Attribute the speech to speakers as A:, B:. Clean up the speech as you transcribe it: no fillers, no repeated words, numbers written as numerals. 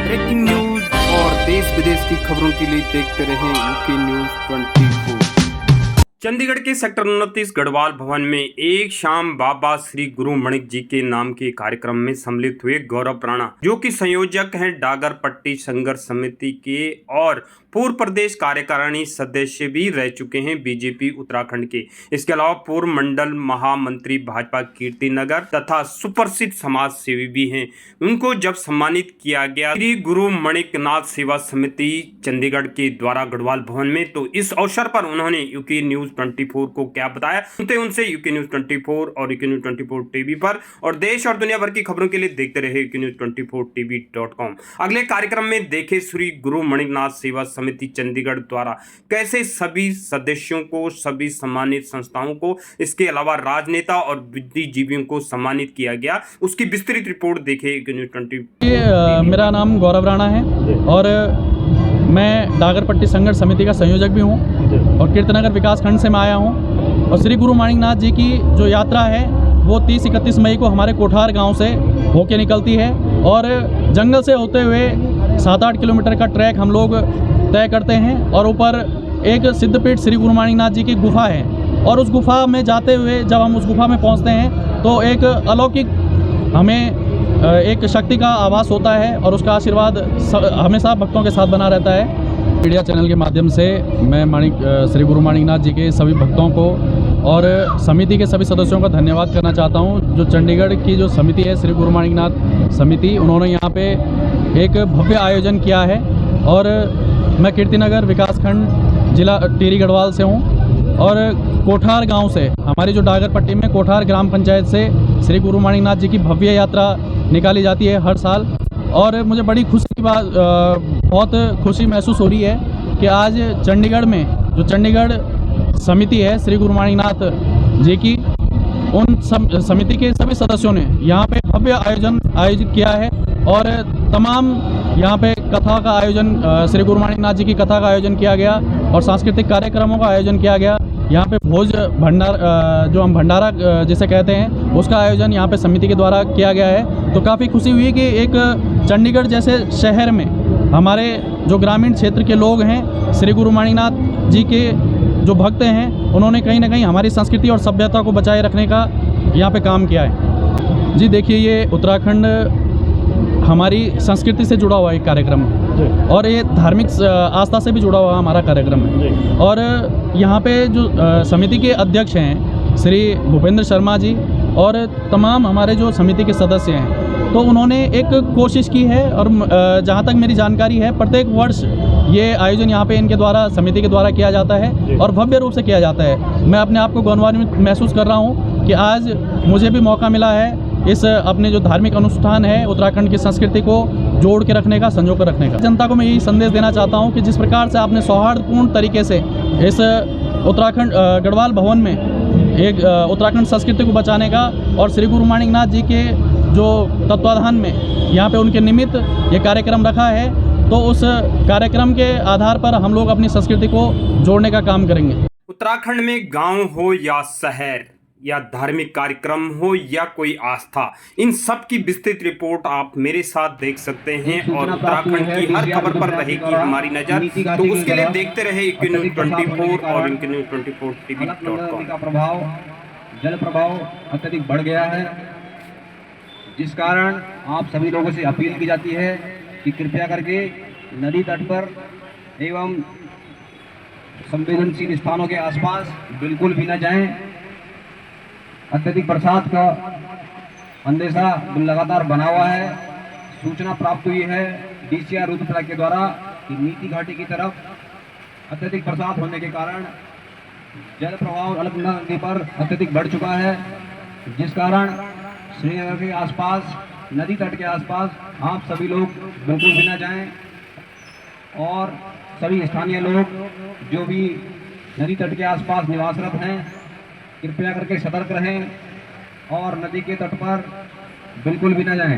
A: Breaking news और देश विदेश की खबरों के लिए देखते रहें यूके न्यूज 24। चंडीगढ़ के सेक्टर 29 गढ़वाल भवन में एक शाम बाबा श्री गुरु मणिक जी के नाम के कार्यक्रम में सम्मिलित हुए गौरव राणा, जो कि संयोजक हैं डागर पट्टी संघर्ष समिति के और पूर्व प्रदेश कार्यकारिणी सदस्य भी रह चुके हैं बीजेपी उत्तराखंड के। इसके अलावा पूर्व मंडल महामंत्री भाजपा कीर्तिनगर तथा सुप्रसिद्ध समाज सेवी भी हैं। उनको जब सम्मानित किया गया श्री गुरु मणिकनाथ सेवा समिति चंडीगढ़ के द्वारा गढ़वाल भवन में, तो इस अवसर पर उन्होंने यूके न्यूज 24 को क्या बताया, सुनते उनसे। यूके न्यूज 24 और यूके न्यूज 24 टीवी पर और देश और दुनिया भर की खबरों के लिए देखते रहे यूके न्यूज 24 tv.com। अगले कार्यक्रम में देखे श्री गुरु मणिकनाथ सेवा समिति चंडीगढ़ द्वारा कैसे सभी सदस्यों को, सभी सम्मानित संस्थाओं को, इसके अलावा राजनेता और बुद्धिजीवियों को सम्मानित किया गया, उसकी विस्तृत रिपोर्ट देखे यूके न्यूज 24।
B: मेरा नाम गौरव राणा है और मैं डागर पट्टी संघर्ष समिति का संयोजक भी हूँ और कीर्तिनगर विकास खंड से मैं आया हूँ। और श्री गुरु मणिकनाथ जी की जो यात्रा है वो 30-31 मई को हमारे कोठार गांव से होके निकलती है और जंगल से होते हुए 7-8 किलोमीटर का ट्रैक हम लोग तय करते हैं। और ऊपर एक सिद्धपीठ श्री गुरु मणिकनाथ जी की गुफा है और उस गुफा में जाते हुए जब हम उस गुफा में पहुँचते हैं तो एक अलौकिक हमें एक शक्ति का आभास होता है और उसका आशीर्वाद हमेशा भक्तों के साथ बना रहता है। मीडिया चैनल के माध्यम से मैं श्री गुरु मणिकनाथ जी के सभी भक्तों को और समिति के सभी सदस्यों का धन्यवाद करना चाहता हूं। जो चंडीगढ़ की जो समिति है श्री गुरु मणिकनाथ समिति, उन्होंने यहां पे एक भव्य आयोजन किया है। और मैं कीर्तिनगर विकासखंड जिला टिहरी गढ़वाल से हूँ और कोठार गांव से हमारी जो डागर पट्टी में कोठार ग्राम पंचायत से श्री गुरु मणिकनाथ जी की भव्य यात्रा निकाली जाती है हर साल। और मुझे बड़ी खुशी की बात, बहुत खुशी महसूस हो रही है कि आज चंडीगढ़ में जो चंडीगढ़ समिति है श्री गुरु मणिकनाथ जी की, उन समिति के सभी सदस्यों ने यहाँ पे भव्य आयोजन आयोजित किया है और तमाम यहाँ पे कथा का आयोजन, श्री गुरु मणिकनाथ जी की कथा का आयोजन किया गया और सांस्कृतिक कार्यक्रमों का आयोजन किया गया। यहाँ पे भोज भंडार, जो हम भंडारा जिसे कहते हैं, उसका आयोजन यहाँ पे समिति के द्वारा किया गया है। तो काफ़ी खुशी हुई कि एक चंडीगढ़ जैसे शहर में हमारे जो ग्रामीण क्षेत्र के लोग हैं, श्री गुरु मणिकनाथ जी के जो भक्त हैं, उन्होंने कहीं ना कहीं हमारी संस्कृति और सभ्यता को बचाए रखने का यहाँ पे काम किया है। जी देखिए, ये उत्तराखंड हमारी संस्कृति से जुड़ा हुआ एक कार्यक्रम है और ये धार्मिक आस्था से भी जुड़ा हुआ हमारा कार्यक्रम है। और यहाँ पे जो समिति के अध्यक्ष हैं श्री भूपेंद्र शर्मा जी और तमाम हमारे जो समिति के सदस्य हैं, तो उन्होंने एक कोशिश की है और जहाँ तक मेरी जानकारी है प्रत्येक वर्ष ये आयोजन यहाँ पे इनके द्वारा, समिति के द्वारा किया जाता है और भव्य रूप से किया जाता है। मैं अपने आप को गौरवान्वित महसूस कर रहा हूँ कि आज मुझे भी मौका मिला है इस अपने जो धार्मिक अनुष्ठान है उत्तराखंड की संस्कृति को जोड़ के रखने का, संजो कर रखने का। जनता को मैं यही संदेश देना चाहता हूँ कि जिस प्रकार से आपने सौहार्दपूर्ण तरीके से इस उत्तराखंड गढ़वाल भवन में एक उत्तराखंड संस्कृति को बचाने का और श्री गुरु मणिकनाथ जी के जो तत्वाधान में यहाँ पे उनके निमित्त ये कार्यक्रम रखा है, तो उस कार्यक्रम के आधार पर हम लोग अपनी संस्कृति को जोड़ने का काम करेंगे।
A: उत्तराखंड में गांव हो या शहर या धार्मिक कार्यक्रम हो या कोई आस्था, इन सब की विस्तृत रिपोर्ट आप मेरे साथ देख सकते हैं और उत्तराखंड की हर खबर पर रहेगी हमारी नजर। तो उसके लिए देखते रहे यूके न्यूज 24 और यूके न्यूज 24 tv.com।
C: का प्रभाव, जल प्रभाव अत्यधिक बढ़ गया है, जिस कारण आप सभी लोगों से अपील की जाती है कि कृपया करके नदी तट पर एवं संवेदनशील स्थानों के आसपास बिल्कुल भी न जाएं। अत्यधिक बरसात का अंदेशा लगातार बना हुआ है। सूचना प्राप्त हुई है DCR रुद्रप्रयाग के द्वारा कि नीति घाटी की तरफ अत्यधिक बरसात होने के कारण जल प्रवाह अलकनंदा नदी पर अत्यधिक बढ़ चुका है, जिस कारण श्रीनगर के आसपास, नदी तट के आसपास आप सभी लोग बिल्कुल भी न जाएं और सभी स्थानीय लोग जो भी नदी तट के आसपास निवासरत हैं, कृपया करके सतर्क रहें और नदी के तट पर बिल्कुल भी न जाएं।